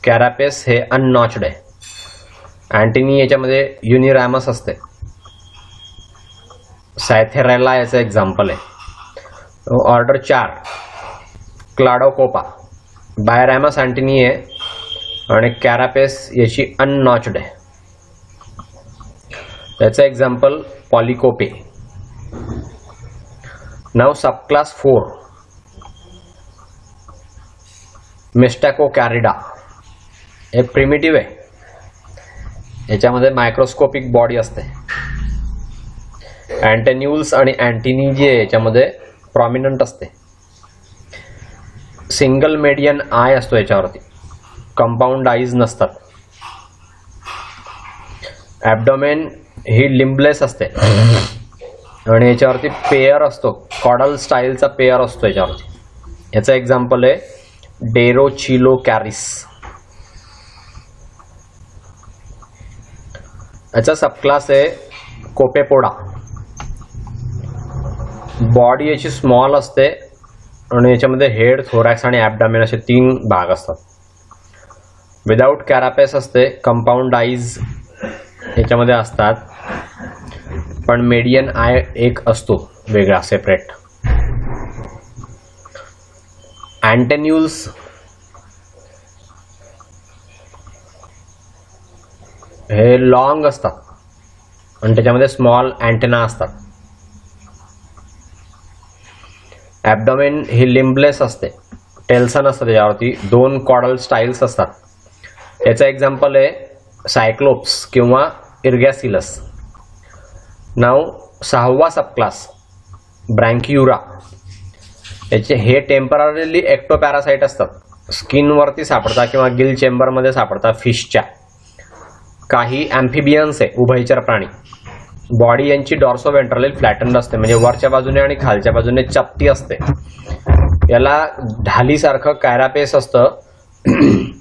कॅरापेस हे अननॉच्ड आहे. अँटिनी याच्यामध्ये युनिरॅमस असते. सायथेरेला याचं एक्झाम्पल आहे. ऑर्डर 4 क्लाडोकोपा. बायरॅमस अँटिनी आहे आणि कॅरापेस याची अननॉच्ड आहे. याचं एक्झाम्पल पॉलिकोपे. नाव सबक्लास 4 मिस्टॅकोकॅरिडा. हे प्रिमिटिव्ह आहे. याच्यामध्ये मायक्रोस्कोपिक बॉडी असते. अँटेन्युल्स आणि अँटिनी जी आहे याच्यामध्ये प्रॉमिनंट असते. सिंगल मेडियन आय असतो याच्यावरती. कंपाऊंड आईज नसतात. ॲब्डोमेन ही लिम्बलेस असते आणि याच्यावरती पेयर असतो. कॉडल स्टाईलचा पेयर असतो याच्यावरती. याचं एक्झाम्पल आहे डेरोचिलोकॅरिस. याचा सबक्लास आहे कोपेपोडा. बॉडी याची स्मॉल असते आणि याच्यामध्ये हेड, थोरॅक्स आणि ॲब्डोमेन असे 3 भाग असतात. विदाउट कॅरापेस असते. कंपाऊंड आईज याच्यामध्ये असतात पण मेडियन आय एक असतो वेगळा सेपरेट. अँटेन्युल्स हे लॉंग असतात आणि त्याच्यामध्ये स्मॉल अँटेना असतात. ॲब्डोमेन ही लिम्बलेस असते. टेल्सन असतं त्याच्यावरती. 2 कॉडल स्टाईल्स असतात. याचं एक्झाम्पल आहे सायक्लोप्स किंवा इर्गॅसिलस. नाव 6वा सबक्लास ब्रँकियुरा. याचे हे टेम्पररीली एक्टोपॅरासाइट असतात. स्किनवरती सापडतात किंवा गिल चेंबरमध्ये सापडतात फिशच्या. काही ॲम्फिबियन्स आहे, उभयचर प्राणी. बॉडी यांची डॉर्सोव्हेंट्रली फ्लॅटन्ड असते म्हणजे वरच्या बाजूने आणि खालच्या बाजूने चपटी असते. याला ढालीसारखं कॅरापेस असतं.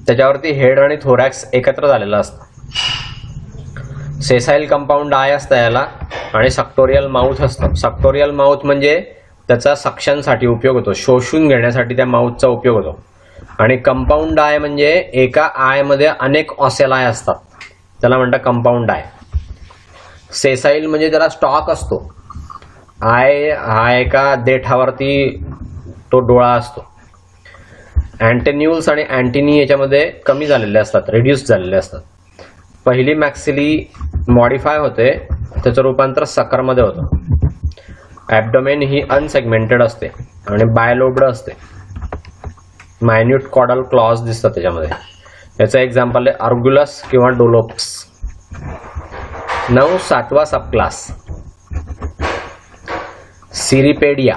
त्याच्यावरती हेड आणि थोरॅक्स एकत्र झालेलं असतं. सेसाईल कंपाऊंड आय असतं याला आणि सक्टोरियल माउथ असतं. सक्टोरियल माउथ म्हणजे त्याचा सक्शनसाठी उपयोग होतो, शोषून घेण्यासाठी त्या माउथचा उपयोग होतो. आणि कंपाऊंड आय म्हणजे एका आयमध्ये अनेक ऑसेलाय असतात, त्याला म्हणतात कंपाऊंड आय. सेसाईल म्हणजे त्याला स्टॉक असतो. आय हा एका देठावरती तो डोळा असतो. अँटेन्युल्स आणि अँटिनी याच्यामध्ये कमी झालेले असतात, रिड्यूस झालेले असतात. पहिली मॅक्सिली मॉडिफाय होते, त्याचं रूपांतर सकरमध्ये होतं. ॲब्डोमेन ही अनसेगमेंटेड असते आणि बायलोब्ड असते. मायन्यूट कॉडल क्लॉज दिसतात त्याच्यामध्ये. याचं एक्झाम्पल आहे आर्गुलस किंवा डोलोप्स. 7वा सबक्लास सिरिपेडिया.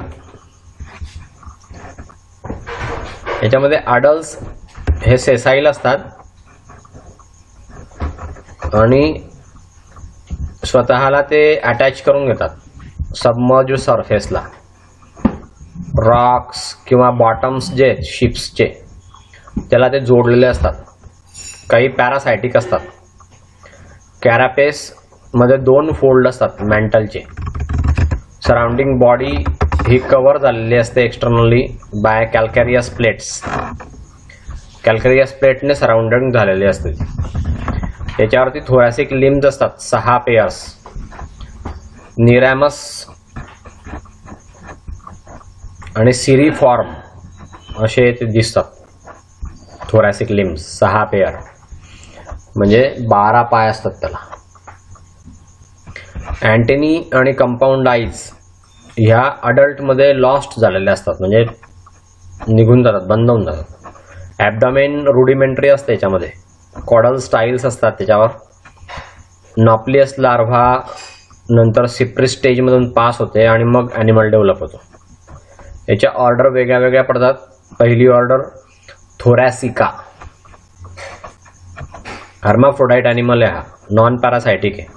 याच्यामध्ये अडल्ट्स हे सेसाईल असतात आणि स्वतःला ते अटॅच करून घेतात सबमर्ज सरफेसला. रॉक्स किंवा बॉटम्स जे आहेत शिप्सचे त्याला ते जोडलेले असतात. काही पॅरासायटिक असतात. कॅरापेस मध्ये 2 फोल्ड असतात मेंटलचे. सराउंडिंग बॉडी ही कव्हर झालेली असते एक्सटर्नली बाय कॅल्कॅरियस प्लेट्स. कॅल्कॅरियस प्लेटने सराउंडेड झालेली असते. त्याच्यावरती थोरॅसिक लिम्स असतात 6 पेयर्स. निरॅमस आणि सिरिफॉर्म असे ते दिसतात. थोरॅसिक लिम्स 6 पेयर म्हणजे 12 पाय असतात त्याला. अँटेनी आणि कंपाऊंड आईज ह्या अडल्टमध्ये लॉस्ट झालेल्या असतात, म्हणजे निघून जातात, बंद होऊन जातात. ॲबडॉमेन रुडिमेंटरी असते याच्यामध्ये. कॉडल स्टाईल्स असतात त्याच्यावर. नॉप्लियस लार्व्हा नंतर सिप्रिस स्टेजमधून पास होते आणि मग ॲनिमल डेव्हलप होतो. याच्या ऑर्डर वेगळ्या वेगळ्या पडतात. पहिली ऑर्डर थोरॅसिका. हर्माफ्रोडाइट ॲनिमल आहे हा, नॉन पॅरासायटिक आहे.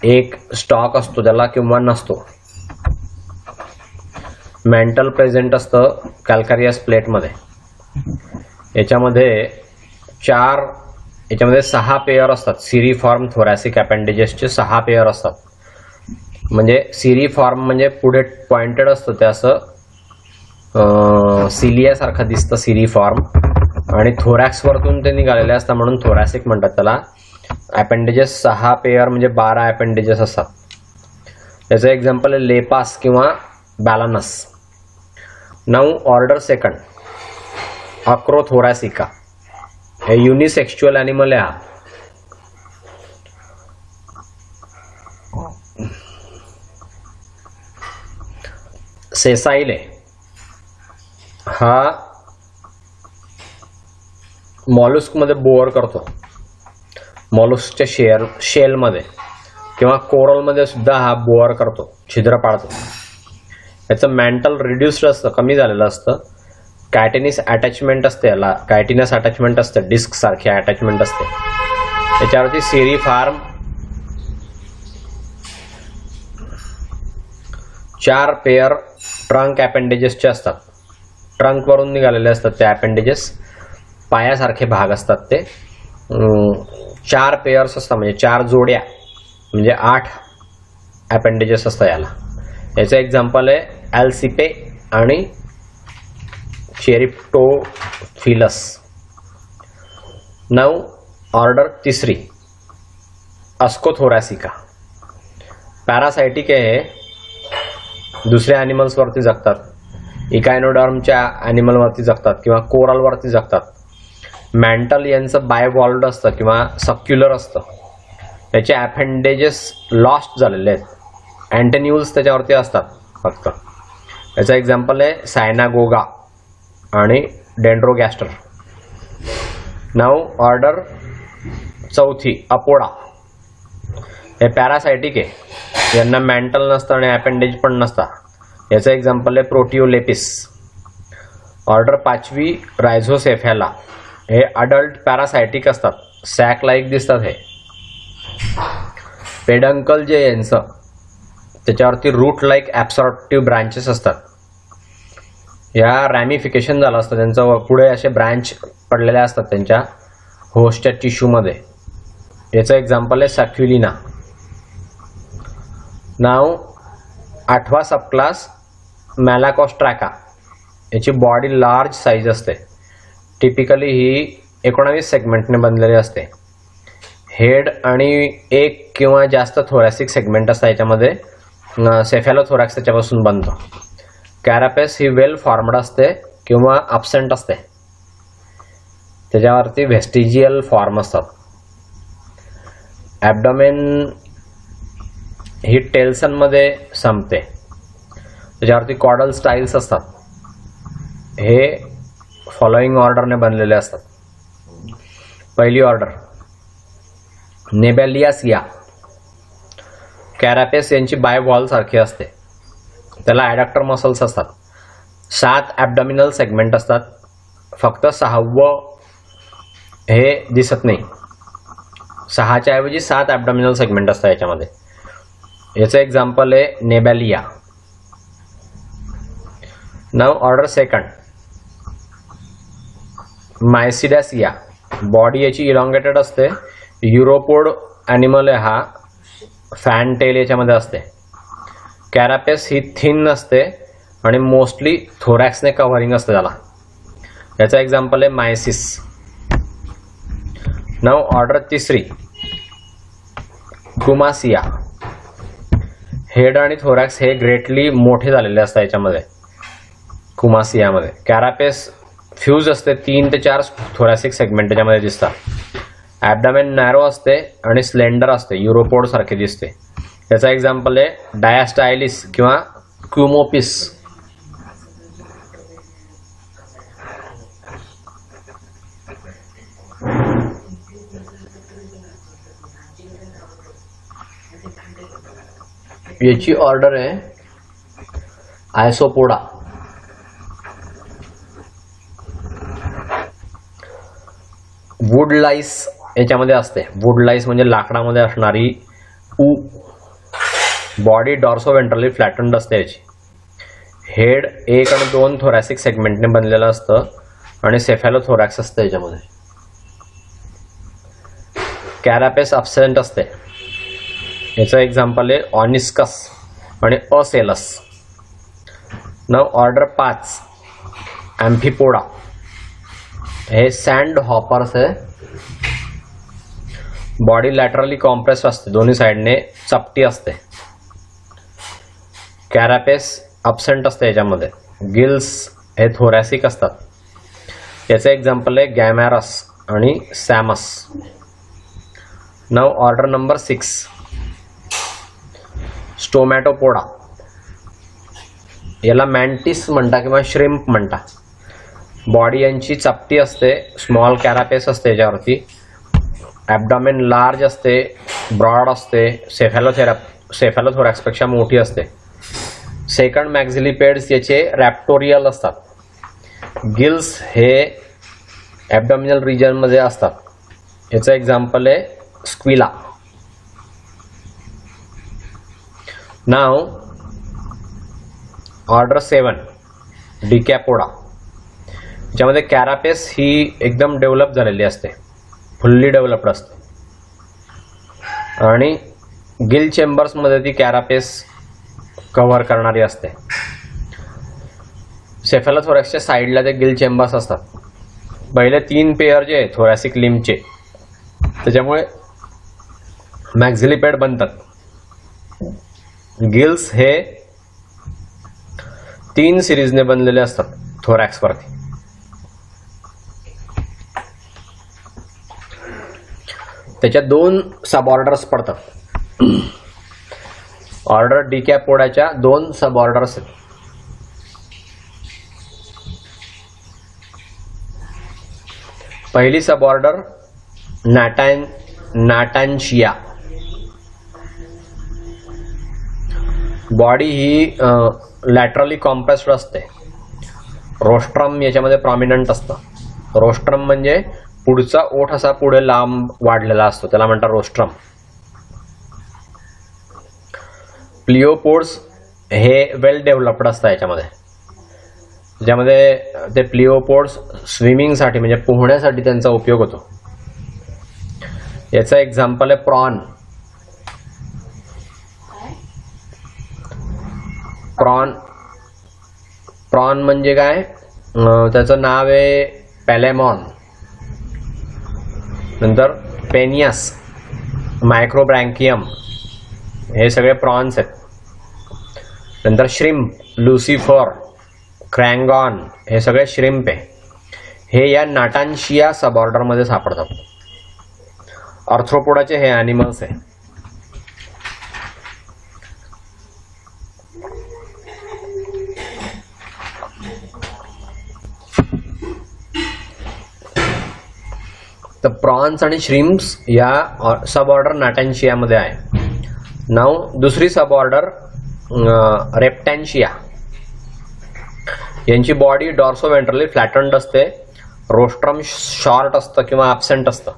एक स्टॉक असतो त्याला किंवा नसतो. मेंटल प्रेझेंट असतं कॅल्कारियस प्लेटमध्ये. याच्यामध्ये 6 पेअर असतात. सिरीफॉर्म थोरॅसिक अपेंडेजेसचे 6 पेअर असतात. म्हणजे सिरीफॉर्म म्हणजे पुढे पॉइंटेड असतं ते, असं सिलियासारखं दिसतं सिरीफॉर्म, आणि थोरॅक्स वरतून ते निघालेले असतात म्हणून थोरॅसिक म्हणतात त्याला. अपेंडेजेस 6 पेअर म्हणजे 12 अपेंडेजेस असतात. त्याचं एक्झाम्पल आहे लेपास किंवा Balanus. Now order second Acrothoracica. हे युनिसेक्शुअल ॲनिमल आहे हा. सेसाईल आहे हा. मॉलुस्क मध्ये बोअर करतो. मॉलुस्कच्या शेलमध्ये किंवा कोरलमध्ये सुद्धा हा बोअर करतो, छिद्र पाडतो. याचं मेंटल रिड्युस्ड असतं, कमी झालेलं असतं. कायटिनस अटॅचमेंट असते याला. कायटिनस अटॅचमेंट असते, डिस्क सारखी अटॅचमेंट असते. याच्यावरती सिरीफॉर्म 4 पेअर ट्रंक अपेंडेजेसचे असतात. ट्रंक वरून निघालेले असतात ते अपेंडेजेस. पायासारखे भाग असतात ते. 4 पेअर्स असतात, म्हणजे 4 जोड्या, म्हणजे 8 अपेंडेजेस असतात याला. याचं एक्झाम्पल आहे ॲल्सिपे आणि चेरिप्टोफिलस. नाऊ ऑर्डर तिसरी अस्कोथोरॅसिका. पॅरासायटिक आहे. दुसऱ्या ॲनिमल्सवरती जगतात. इकायनोडर्मच्या ॲनिमलवरती जगतात किंवा कोरलवरती जगतात. मेंटल यांचं बायवॉल्ड असतं किंवा सक्युलर असतं. त्याचे अपेंडेजेस लॉस्ट झालेले आहेत. अँटेन्यूल्स त्याच्यावरती असतात फक्त. याचं एक्झाम्पल आहे सायनागोगा आणि डेंड्रोगॅस्टर. नाऊ ऑर्डर चौथी अपोडा. हे पॅरासायटिक आहे. यांना मेंटल नसतं आणि अपेंडेज पण नसतं. याचं एक्झाम्पल आहे प्रोटिओलेपिस. ऑर्डर 5वी रायझोसेफॅला. हे अडल्ट पॅरासायटिक असतात, सॅक लाईक दिसतात. हे पेडंकल जे यांचं त्याच्यावरती रूट लाईक ॲब्सॉर्प्टिव्ह ब्रांचेस असतात. या रॅमिफिकेशन झालं असतं त्यांचं, पुढे असे ब्रांच पडलेले असतात त्यांच्या होस्टच्या टिश्यूमध्ये. याचं एक्झाम्पल आहे सॅक्युलिना. नाव 8वा सबक्लास मॅलाकोस्ट्रॅका. याची बॉडी लार्ज साईज असते. टिपिकली ही 19 सेगमेंटने बनलेली असते. हेड आणि 1 किंवा जास्त थोरॅसिक सेगमेंट असतात याच्यामध्ये. सेफॅलोथोरॅक्स त्याच्यापासून बनतो. कॅरापेस ही वेल फॉर्मड असते किंवा अब्सेंट असते. त्याच्यावरती व्हेस्टिजियल फॉर्म असतात. ॲबडॉमेन ही टेल्सनमध्ये संपते. त्याच्यावरती कॉडल स्टाईल्स असतात. हे फॉलोइंग ऑर्डरने बनलेले असतात. पहिली ऑर्डर नेबॅलियासिया. कॅरापेस यांची बायवॉल सारखी असते. त्याला ॲडक्टर मसल्स असतात. 7 ॲबडॉमिनल सेगमेंट असतात. फक्त 6वं हे दिसत नाही. 6च्या ऐवजी 7 ॲबडॉमिनल सेगमेंट असतात याच्यामध्ये. याचं एक्झाम्पल आहे नेबॅलिया. नाव ऑर्डर सेकंड मायसिडॅसिया. बॉडी याची इलॉंगेटेड असते. युरोपोड ॲनिमल आहे हा. फॅन टेल याच्यामध्ये असते. कॅरापेस ही थिन असते आणि मोस्टली थोरॅक्सने कव्हरिंग असते त्याला. याचा एक्झाम्पल आहे मायसिस. नाव ऑर्डर तिसरी कुमासिया. हेड आणि थोरॅक्स हे ग्रेटली मोठे झालेले असतात याच्यामध्ये, कुमासियामध्ये. कॅरापेस फ्यूज असते. 3 ते 4 थोरॅसिक सेगमेंट त्याच्यामध्ये दिसतात. ॲबडामेन नॅरो असते आणि स्लेंडर असते, युरोपोड सारखे दिसते. याचा एक्झाम्पल आहे डायास्टायलिस किंवा क्युमोपिस. याची ऑर्डर आहे आयसोपोडा. वुड लाईस याच्यामध्ये असते. वुड लाईस म्हणजे लाकडामध्ये असणारी ऊ. बॉडी डॉर्सो वेंट्रली फ्लॅटन्ड असते. याची हेड 1 आणि 2 थोरॅसिक सेगमेंटने बनलेलं असतं आणि सेफॅलोथोरॅक्स असतं याच्यामध्ये. कॅरापेस अब्सेंट असते. याचं एक्झाम्पल आहे ऑनिस्कस आणि असेलस. नाव ऑर्डर 5 ॲम्फिपोडा. हे सँड हॉपर्स आहे. बॉडी लॅटरली कॉम्प्रेस असते, दोन्ही साईडने चपटी असते. कॅरापेस अब्सेंट असते याच्यामध्ये. गिल्स हे थोरॅसिक असतात. याचे एक्झाम्पल आहे गॅमॅरस आणि सॅमस. नाव ऑर्डर नंबर 6 स्टोमॅटोपोडा. याला मॅन्टिस म्हणता किंवा श्रिम्प म्हणता. बॉडी यांची चपटी असते, स्मॉल कॅरापेस असते याच्यावरती. ॲबडॉमेन लार्ज असते, ब्रॉड असते, सेफॅलोथोरॅक्सपेक्षा मोठी असते. सेकंड मॅक्झिलिपेड्स याचे रॅप्टोरियल असतात. गिल्स हे ॲबडॉमिनल रिजनमध्ये असतात. याचं एक्झाम्पल आहे स्क्विला. नाव ऑर्डर 7 डिकॅपोडा. ज्यामध्ये कॅरापेस ही एकदम डेव्हलप झालेली असते, फुल्ली डेव्हलप्ड असते आणि गिल चेंबर्समध्ये ती कॅरापेस कव्हर करणारी असते. सेफॅलोथोरॅक्सच्या साईडला ते गिल चेंबर्स असतात. पहिले 3 पेअर जे आहे थोरॅसिक लिम्बचे, त्याच्यामुळे मॅक्झिलिपेड बनतात. गिल्स हे 3 सिरीजने बनलेले असतात थोरॅक्सवरती. त्याच्या 2 सब ऑर्डर्स पडतात. ऑर्डर डिकॅपोडाच्या 2 सब ऑर्डर्स आहेत. पहिली सब ऑर्डर नाटान्शिया. बॉडी ही लॅटरली कॉम्प्रेस्ड असते. रोस्ट्रम याच्यामध्ये प्रॉमिनंट असतं. रोस्ट्रम म्हणजे पुढचा ओठ असा पुढे लांब वाढलेला असतो, त्याला म्हणतात रोस्ट्रम. प्लिओपोड्स हे वेल डेव्हलप्ड असतात याच्यामध्ये. ज्यामध्ये ते प्लिओपोड्स स्विमिंगसाठी म्हणजे पोहण्यासाठी त्यांचा उपयोग होतो. याचं एक्झाम्पल आहे प्रॉन. प्रॉन म्हणजे काय, त्याचं नाव आहे पॅलेमॉन. नंतर पेनियस, मायक्रोब्रँकियम हे सगळे प्रॉन्स आहेत. नंतर श्रिम्प, लुसिफर, क्रँगॉन हे सगळे श्रिम्प आहे. हे या नाटान्शिया सब ऑर्डरमध्ये सापडतात. आर्थ्रोपोडाचे हे ॲनिमल्स आहे. तर प्रॉन्स आणि श्रिम्प्स या सब ऑर्डर नाटान्शियामध्ये आहे. नाव दुसरी सब ऑर्डर रेप्टॅन्शिया. यांची बॉडी डॉर्सो वेंट्रली फ्लॅटन्ड असते. रोस्ट्रम शॉर्ट असतं किंवा ॲब्सेंट असतं.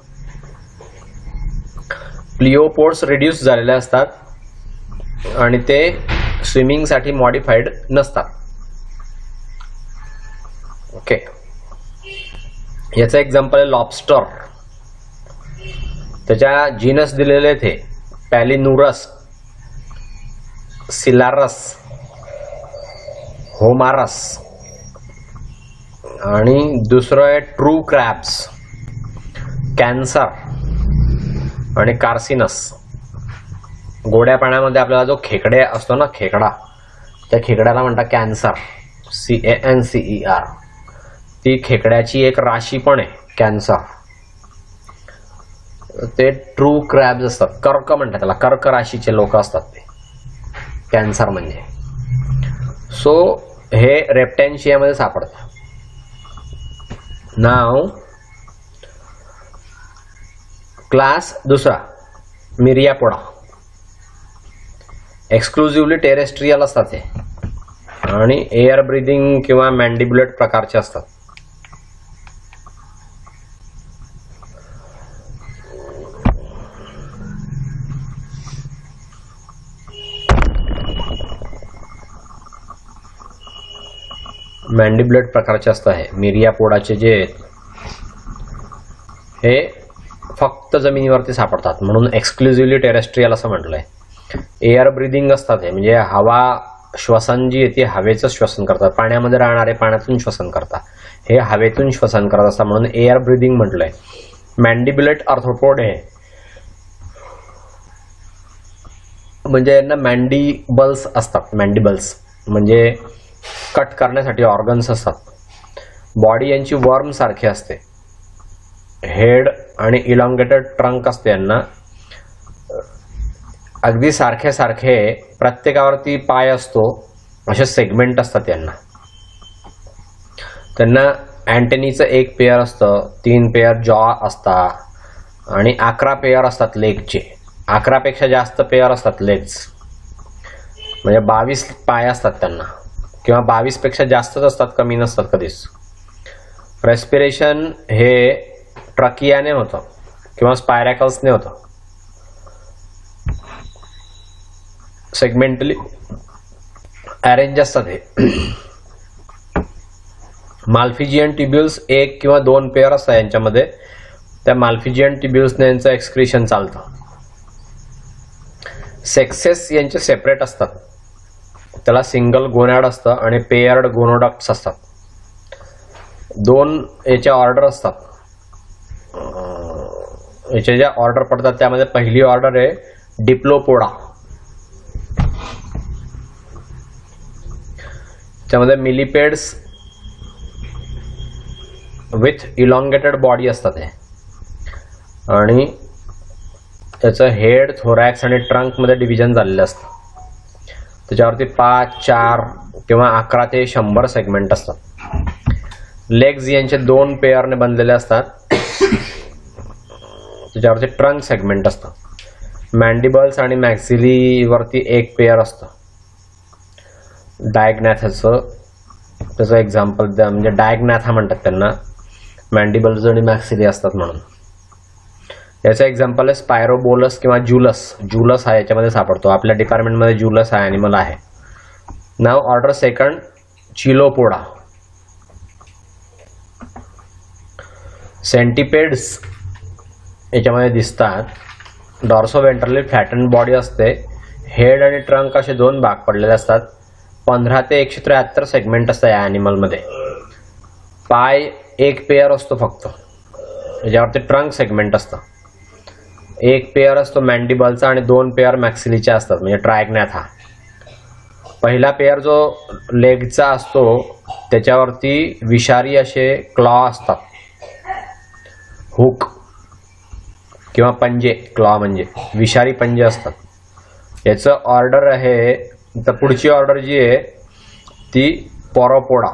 प्लिओपोड्स रिड्यूस झालेले असतात आणि ते स्विमिंगसाठी मॉडिफाईड नसतात. ओके, याचं एक्झाम्पल आहे लॉबस्टर. त्याच्या जीनस दिलेले थे पॅलिनुरस, सिलारस, होमारस आणि दुसरं आहे ट्रू क्रॅब्स, कॅन्सर आणि कार्सिनस. गोड्या पाण्यामध्ये आपल्याला जो खेकडे असतो ना, खेकडा, त्या खेकड्याला म्हणतात कॅन्सर, CANCER. ती खेकड्याची एक राशी पण आहे कॅन्सर. ते ट्रू क्रॅब्स असतात, कर्क म्हणतात त्याला, कर्क राशीचे लोक असतात ते, कॅन्सर म्हणजे. सो हे रेप्टॅन्शियामध्ये सापडतं. नाव क्लास दुसरा मिरियापोडा, एक्सक्लुझिव्हली टेरेस्ट्रियल असतात ते आणि एअर ब्रीदिंग किंवा मॅन्डिब्युलेट प्रकारचे असतात. मॅन्डिब्युलेट प्रकारचे असतात हे मिरियापोडाचे जे हे फक्त जमिनीवरती सापडतात म्हणून एक्सक्लुझिव्हली टेरेस्ट्रियल असं म्हटलंय. एअर ब्रीदिंग असतात हे, म्हणजे हवा श्वसन जी येते हवेचं श्वसन करतात. पाण्यामध्ये राहणारे पाण्यातून श्वसन करतात, हे हवेतून श्वसन करत असतात म्हणून एअर ब्रीदिंग म्हटलंय. मॅन्डिब्युलेट आर्थ्रोपोड हे म्हणजे यांना मॅन्डिबल्स असतात. मॅन्डिबल्स म्हणजे कट करण्यासाठी ऑर्गन्स असतात. बॉडी यांची वर्म सारखी असते. हेड आणि इलॉंगेटेड ट्रंक असते यांना. अगदी सारखे सारखे प्रत्येकावरती पाय असतो, असे सेगमेंट असतात यांना. त्यांना अँटेनीचं एक पेअर असतं, 3 पेअर जॉ असतात आणि 11 पेअर असतात लेगचे. 11 पेक्षा जास्त पेअर असतात लेग्स, म्हणजे 22 पाय असतात त्यांना, किंवा 22 पेक्षा जास्तच असतात, कमी नसतात कधीच. रेस्पिरेशन हे ट्रकियाने होतं किंवा स्पायरॅकल्सने होतं. सेगमेंटली अरेंज असतात हे. माल्फिजियन ट्युब्युल्स 1 किंवा 2 पेअर असतात यांच्यामध्ये. त्या माल्फिजियन ट्युब्युल्सने यांचं एक्सक्रिशन चालतं. सेक्सेस यांचे सेपरेट असतात, त्याला सिंगल गोनॅड असतं आणि पेयर्ड गोनोडक्ट्स असतात. 2 याच्या ऑर्डर असतात. याच्या ज्या ऑर्डर पडतात त्यामध्ये पहिली ऑर्डर आहे डिप्लोपोडा. त्यामध्ये मिलिपेड्स विथ इलॉंगेटेड बॉडी असतात हे, आणि त्याचं हेड, थोरॅक्स आणि ट्रंक मध्ये डिव्हिजन झालेलं असतं. त्याच्यावरती 5, 4 किंवा 11 ते 100 सेगमेंट असतात. लेग्स यांचे 2 पेअरने बनलेले असतात. त्याच्यावरती ट्रंक सेगमेंट असतं. मॅन्डिबल्स आणि मॅक्सिलीवरती 1 पेअर असतं. डायग्नॅथाचं त्याचं एक्झाम्पल द्या, म्हणजे डायग्नॅथा म्हणतात त्यांना, मॅन्डिबल्स आणि मॅक्सिली असतात म्हणून. याचं एक्झाम्पल आहे स्पायरोबोलस किंवा जुलस. जुलस हा याच्यामध्ये सापडतो. आपल्या डिपार्टमेंटमध्ये जुलस हा ॲनिमल आहे. नाव ऑर्डर सेकंड चिलोपोडा. सेंटिपेड्स याच्यामध्ये दिसतात. डॉर्सोवेंट्रली फ्लॅटन बॉडी असते. हेड आणि ट्रंक असे 2 भाग पडलेले असतात. 15 ते 173 सेगमेंट असतात या ॲनिमलमध्ये. पाय 1 पेअर असतो फक्त, याच्यावरती ट्रंक सेगमेंट असतं. 1 पेअर असतो मॅन्डिबलचा आणि 2 पेअर मॅक्सिलीचे असतात, म्हणजे ट्रायग्नॅथा. पहिला पेअर जो लेगचा असतो त्याच्यावरती विषारी असे क्लॉ असतात, हुक किंवा पंजे. क्लॉ म्हणजे विषारी पंजे असतात. याचं ऑर्डर आहे, तर पुढची ऑर्डर जी आहे ती पॉरोपोडा.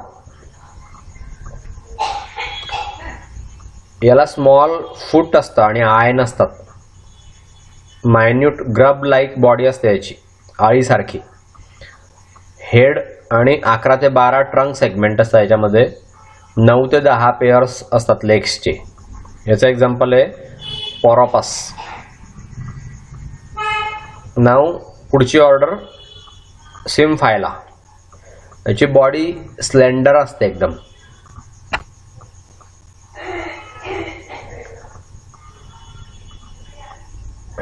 याला स्मॉल फूट असतं आणि आय नसतात. मायन्यूट ग्रब लाईक बॉडी असते याची, आळीसारखी. हेड आणि 11 ते 12 ट्रंक सेगमेंट असतात याच्यामध्ये. 9 ते 10 पेअर्स असतात लेग्सचे. याचं एक्झाम्पल आहे पॉरोपस. नाव पुढची ऑर्डर सिम्फायला. याची बॉडी स्लेंडर असते एकदम.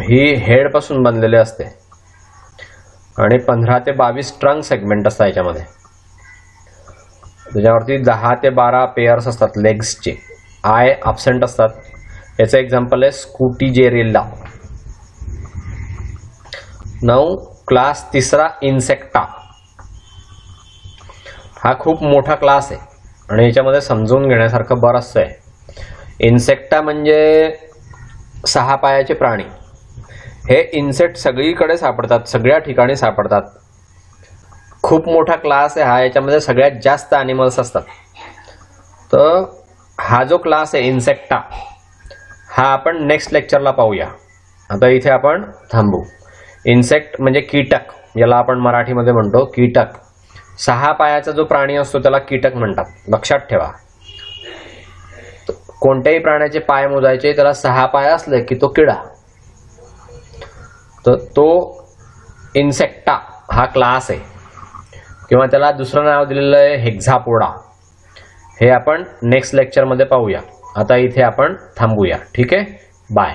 ही हेड पासून बनलेली असते आणि 15 ते 22 ट्रंक सेगमेंट असतात याच्यामध्ये. त्याच्यावरती 10 ते 12 पेअर्स असतात लेग्सचे. आय अब्सेंट असतात. याचं एक्झाम्पल आहे स्कूटीजेरिल्ला. नाव क्लास तिसरा इन्सेक्टा. हा खूप मोठा क्लास आहे आणि याच्यामध्ये समजून घेण्यासारखं बरंचसं आहे. इन्सेक्टा म्हणजे 6 पायाचे प्राणी हे इन्सेक्ट सगळीकडे सापडतात, सगळ्या ठिकाणी सापडतात. खूप मोठा क्लास आहे हा, याच्यामध्ये सगळ्यात जास्त ॲनिमल्स असतात. तर हा जो क्लास आहे इन्सेक्टा, हा आपण नेक्स्ट लेक्चरला पाहूया. आता इथे आपण थांबू. इन्सेक्ट म्हणजे कीटक, याला आपण मराठीमध्ये म्हणतो कीटक. 6 पायाचा जो प्राणी असतो त्याला कीटक म्हणतात, लक्षात ठेवा. कोणत्याही प्राण्याचे पाय मोजायचे, त्याला 6 पाय असले की तो किडा. तर तो इन्सेक्टा हा क्लास आहे, किंवा त्याला दुसरं नाव दिलेलं आहे हेक्झापोडा. हे आपण नेक्स्ट लेक्चरमध्ये पाहूया. आता इथे आपण थांबूया. ठीक आहे, बाय.